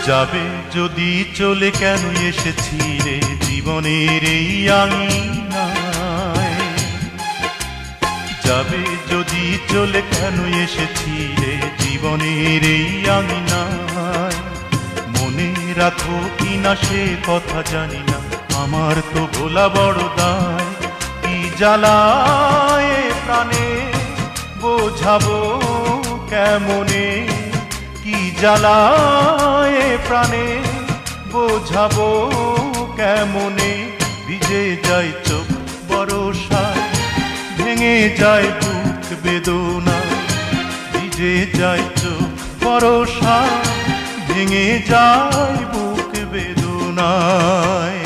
যাবে যদি চলে কেন এসেছিলে জীবনের এই আঙিনায়? যাবে যদি চলে কেন এসেছিলে জীবনের এই আঙিনায়? মনে রাখো কিনা সে কথা জানি না, আমার তো ভোলা বড় দায়। কি জ্বালায় প্রাণে বোঝাবো কেমনে, কি জ্বালায় প্রাণে বোঝাবো কেমনে। ভিজে যায় চোখ বরষায়, ভেঙে যায় বুক বেদনা। ভিজে যায় চোখ বরষায়, ভেঙে যায় বুক বেদনায়।